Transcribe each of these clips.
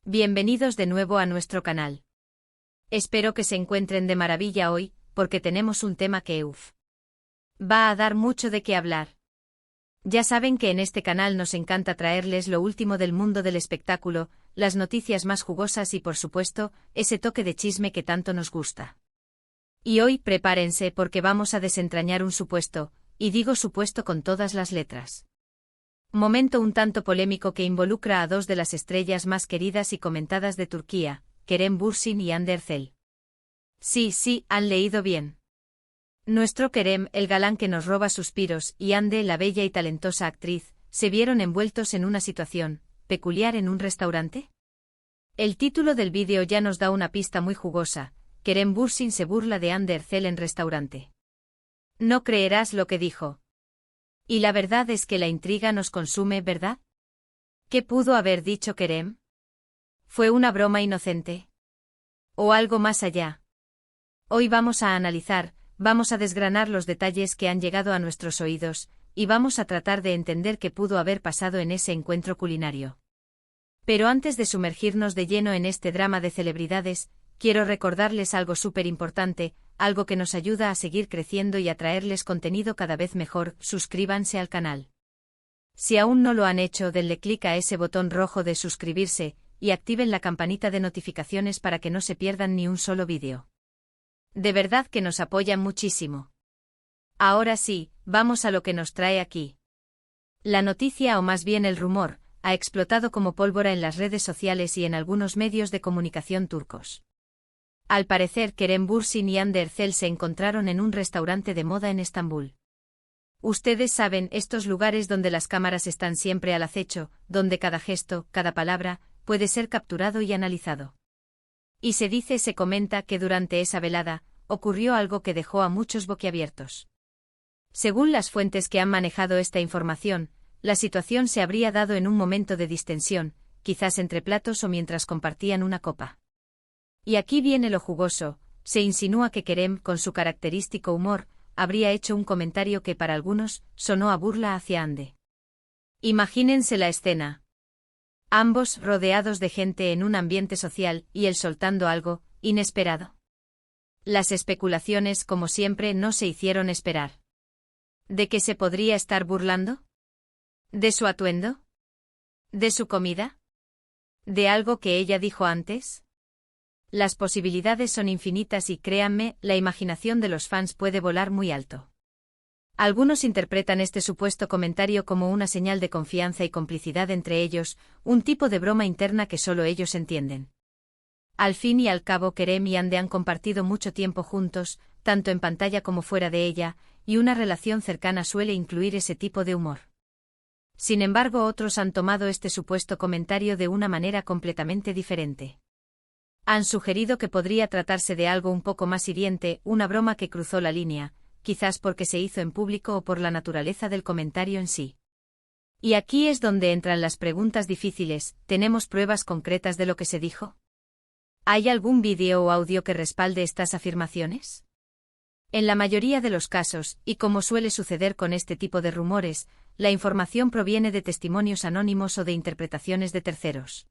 Bienvenidos de nuevo a nuestro canal. Espero que se encuentren de maravilla hoy, porque tenemos un tema que va a dar mucho de qué hablar. Ya saben que en este canal nos encanta traerles lo último del mundo del espectáculo, las noticias más jugosas y por supuesto, ese toque de chisme que tanto nos gusta. Y hoy prepárense porque vamos a desentrañar un supuesto, y digo supuesto con todas las letras. Momento un tanto polémico que involucra a dos de las estrellas más queridas y comentadas de Turquía, Kerem Bürsin y Hande Erçel. Sí, han leído bien. Nuestro Kerem, el galán que nos roba suspiros, y Hande, la bella y talentosa actriz, se vieron envueltos en una situación peculiar en un restaurante. El título del vídeo ya nos da una pista muy jugosa. Kerem Bürsin se burla de Hande Erçel en restaurante. No creerás lo que dijo. Y la verdad es que la intriga nos consume, ¿verdad? ¿Qué pudo haber dicho Kerem? ¿Fue una broma inocente? ¿O algo más allá? Hoy vamos a analizar, vamos a desgranar los detalles que han llegado a nuestros oídos, y vamos a tratar de entender qué pudo haber pasado en ese encuentro culinario. Pero antes de sumergirnos de lleno en este drama de celebridades, quiero recordarles algo súper importante, algo que nos ayuda a seguir creciendo y a traerles contenido cada vez mejor. Suscríbanse al canal. Si aún no lo han hecho, denle clic a ese botón rojo de suscribirse, y activen la campanita de notificaciones para que no se pierdan ni un solo vídeo. De verdad que nos apoyan muchísimo. Ahora sí, vamos a lo que nos trae aquí. La noticia, o más bien el rumor, ha explotado como pólvora en las redes sociales y en algunos medios de comunicación turcos. Al parecer, Kerem Bürsin y Hande Erçel se encontraron en un restaurante de moda en Estambul. Ustedes saben, estos lugares donde las cámaras están siempre al acecho, donde cada gesto, cada palabra, puede ser capturado y analizado. Y se comenta que durante esa velada, ocurrió algo que dejó a muchos boquiabiertos. Según las fuentes que han manejado esta información, la situación se habría dado en un momento de distensión, quizás entre platos o mientras compartían una copa. Y aquí viene lo jugoso, se insinúa que Kerem, con su característico humor, habría hecho un comentario que para algunos sonó a burla hacia Hande. Imagínense la escena. Ambos rodeados de gente en un ambiente social y él soltando algo inesperado. Las especulaciones, como siempre, no se hicieron esperar. ¿De qué se podría estar burlando? ¿De su atuendo? ¿De su comida? ¿De algo que ella dijo antes? Las posibilidades son infinitas y créanme, la imaginación de los fans puede volar muy alto. Algunos interpretan este supuesto comentario como una señal de confianza y complicidad entre ellos, un tipo de broma interna que solo ellos entienden. Al fin y al cabo, Kerem y Hande han compartido mucho tiempo juntos, tanto en pantalla como fuera de ella, y una relación cercana suele incluir ese tipo de humor. Sin embargo, otros han tomado este supuesto comentario de una manera completamente diferente. Han sugerido que podría tratarse de algo un poco más hiriente, una broma que cruzó la línea, quizás porque se hizo en público o por la naturaleza del comentario en sí. Y aquí es donde entran las preguntas difíciles, ¿tenemos pruebas concretas de lo que se dijo? ¿Hay algún vídeo o audio que respalde estas afirmaciones? En la mayoría de los casos, y como suele suceder con este tipo de rumores, la información proviene de testimonios anónimos o de interpretaciones de terceros.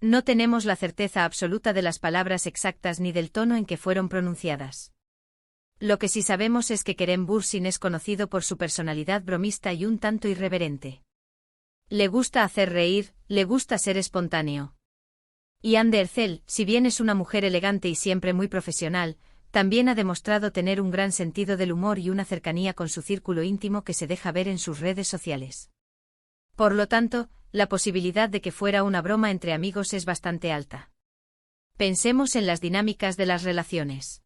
No tenemos la certeza absoluta de las palabras exactas ni del tono en que fueron pronunciadas. Lo que sí sabemos es que Kerem Bürsin es conocido por su personalidad bromista y un tanto irreverente. Le gusta hacer reír, le gusta ser espontáneo. Y Hande Erçel, si bien es una mujer elegante y siempre muy profesional, también ha demostrado tener un gran sentido del humor y una cercanía con su círculo íntimo que se deja ver en sus redes sociales. Por lo tanto, la posibilidad de que fuera una broma entre amigos es bastante alta. Pensemos en las dinámicas de las relaciones.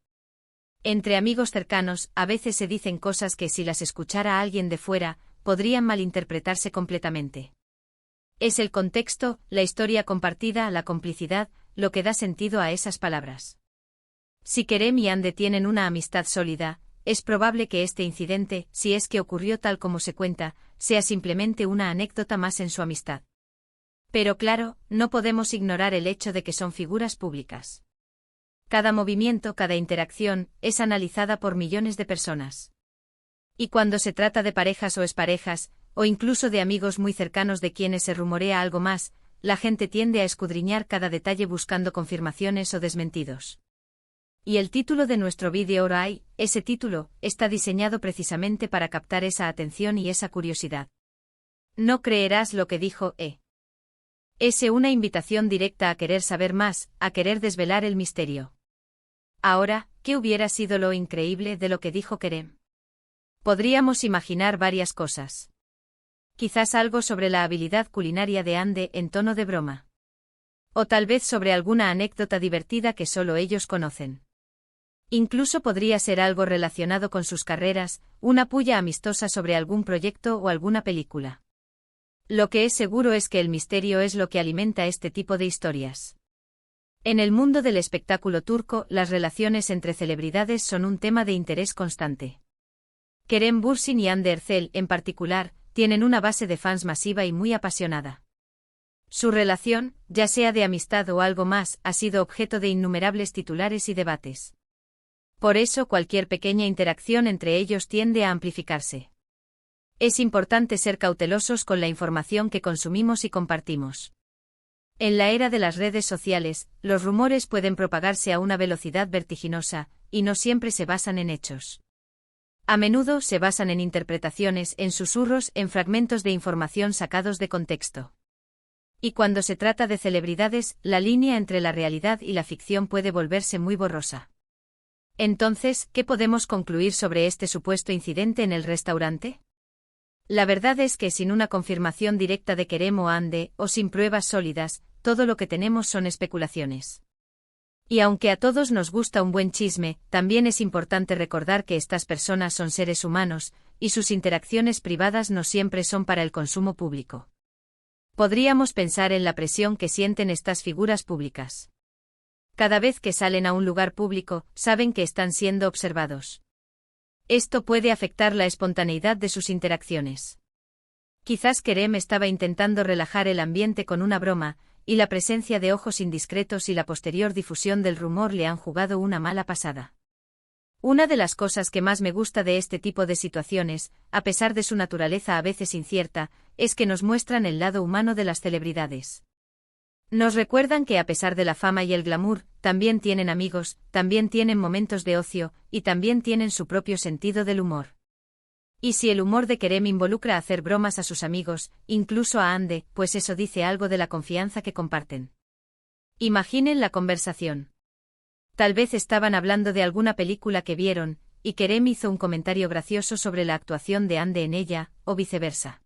Entre amigos cercanos, a veces se dicen cosas que si las escuchara alguien de fuera, podrían malinterpretarse completamente. Es el contexto, la historia compartida, la complicidad, lo que da sentido a esas palabras. Si Kerem y Hande tienen una amistad sólida, es probable que este incidente, si es que ocurrió tal como se cuenta, sea simplemente una anécdota más en su amistad. Pero claro, no podemos ignorar el hecho de que son figuras públicas. Cada movimiento, cada interacción, es analizada por millones de personas. Y cuando se trata de parejas o exparejas, o incluso de amigos muy cercanos de quienes se rumorea algo más, la gente tiende a escudriñar cada detalle buscando confirmaciones o desmentidos. Y el título de nuestro vídeo hoy, ese título, está diseñado precisamente para captar esa atención y esa curiosidad. No creerás lo que dijo E. Es una invitación directa a querer saber más, a querer desvelar el misterio. Ahora, ¿qué hubiera sido lo increíble de lo que dijo Kerem? Podríamos imaginar varias cosas. Quizás algo sobre la habilidad culinaria de Ande en tono de broma. O tal vez sobre alguna anécdota divertida que solo ellos conocen. Incluso podría ser algo relacionado con sus carreras, una pulla amistosa sobre algún proyecto o alguna película. Lo que es seguro es que el misterio es lo que alimenta este tipo de historias. En el mundo del espectáculo turco, las relaciones entre celebridades son un tema de interés constante. Kerem Bürsin y Hande Erçel, en particular, tienen una base de fans masiva y muy apasionada. Su relación, ya sea de amistad o algo más, ha sido objeto de innumerables titulares y debates. Por eso cualquier pequeña interacción entre ellos tiende a amplificarse. Es importante ser cautelosos con la información que consumimos y compartimos. En la era de las redes sociales, los rumores pueden propagarse a una velocidad vertiginosa, y no siempre se basan en hechos. A menudo se basan en interpretaciones, en susurros, en fragmentos de información sacados de contexto. Y cuando se trata de celebridades, la línea entre la realidad y la ficción puede volverse muy borrosa. Entonces, ¿qué podemos concluir sobre este supuesto incidente en el restaurante? La verdad es que sin una confirmación directa de Kerem o Hande, o sin pruebas sólidas, todo lo que tenemos son especulaciones. Y aunque a todos nos gusta un buen chisme, también es importante recordar que estas personas son seres humanos, y sus interacciones privadas no siempre son para el consumo público. Podríamos pensar en la presión que sienten estas figuras públicas. Cada vez que salen a un lugar público, saben que están siendo observados. Esto puede afectar la espontaneidad de sus interacciones. Quizás Kerem estaba intentando relajar el ambiente con una broma, y la presencia de ojos indiscretos y la posterior difusión del rumor le han jugado una mala pasada. Una de las cosas que más me gusta de este tipo de situaciones, a pesar de su naturaleza a veces incierta, es que nos muestran el lado humano de las celebridades. Nos recuerdan que a pesar de la fama y el glamour, también tienen amigos, también tienen momentos de ocio, y también tienen su propio sentido del humor. Y si el humor de Kerem involucra hacer bromas a sus amigos, incluso a Hande, pues eso dice algo de la confianza que comparten. Imaginen la conversación. Tal vez estaban hablando de alguna película que vieron, y Kerem hizo un comentario gracioso sobre la actuación de Hande en ella, o viceversa.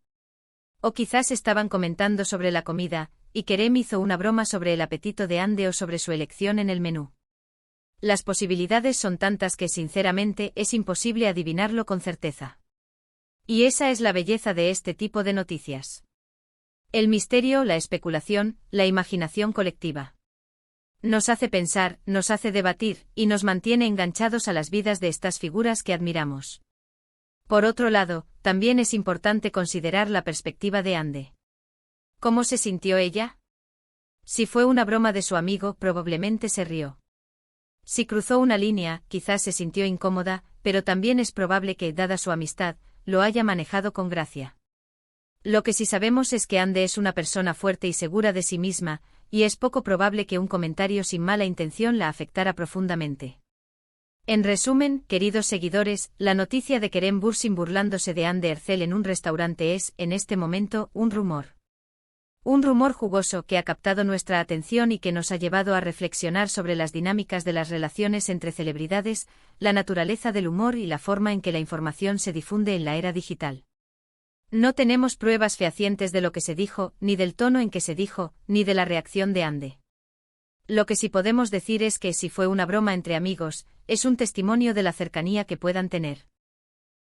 O quizás estaban comentando sobre la comida, y Kerem hizo una broma sobre el apetito de Hande o sobre su elección en el menú. Las posibilidades son tantas que sinceramente es imposible adivinarlo con certeza. Y esa es la belleza de este tipo de noticias. El misterio, la especulación, la imaginación colectiva. Nos hace pensar, nos hace debatir, y nos mantiene enganchados a las vidas de estas figuras que admiramos. Por otro lado, también es importante considerar la perspectiva de Hande. ¿Cómo se sintió ella? Si fue una broma de su amigo, probablemente se rió. Si cruzó una línea, quizás se sintió incómoda, pero también es probable que, dada su amistad, lo haya manejado con gracia. Lo que sí sabemos es que Hande es una persona fuerte y segura de sí misma, y es poco probable que un comentario sin mala intención la afectara profundamente. En resumen, queridos seguidores, la noticia de Kerem Bürsin burlándose de Hande Erçel en un restaurante es, en este momento, un rumor. Un rumor jugoso que ha captado nuestra atención y que nos ha llevado a reflexionar sobre las dinámicas de las relaciones entre celebridades, la naturaleza del humor y la forma en que la información se difunde en la era digital. No tenemos pruebas fehacientes de lo que se dijo, ni del tono en que se dijo, ni de la reacción de Hande. Lo que sí podemos decir es que si fue una broma entre amigos, es un testimonio de la cercanía que puedan tener.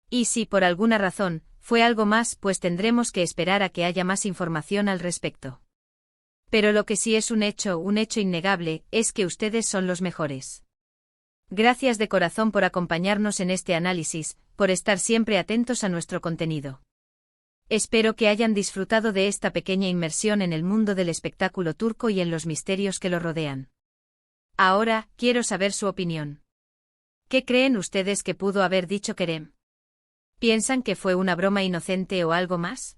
Y si por alguna razón fue algo más, pues tendremos que esperar a que haya más información al respecto. Pero lo que sí es un hecho innegable, es que ustedes son los mejores. Gracias de corazón por acompañarnos en este análisis, por estar siempre atentos a nuestro contenido. Espero que hayan disfrutado de esta pequeña inmersión en el mundo del espectáculo turco y en los misterios que lo rodean. Ahora, quiero saber su opinión. ¿Qué creen ustedes que pudo haber dicho Kerem? ¿Piensan que fue una broma inocente o algo más?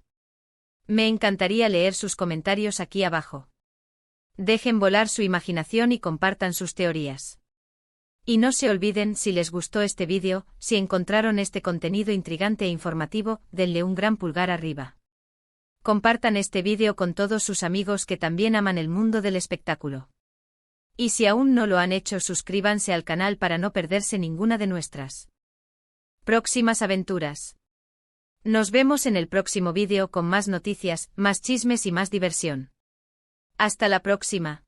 Me encantaría leer sus comentarios aquí abajo. Dejen volar su imaginación y compartan sus teorías. Y no se olviden, si les gustó este vídeo, si encontraron este contenido intrigante e informativo, denle un gran pulgar arriba. Compartan este vídeo con todos sus amigos que también aman el mundo del espectáculo. Y si aún no lo han hecho, suscríbanse al canal para no perderse ninguna de nuestras próximas aventuras. Nos vemos en el próximo vídeo con más noticias, más chismes y más diversión. Hasta la próxima.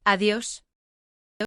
Adiós.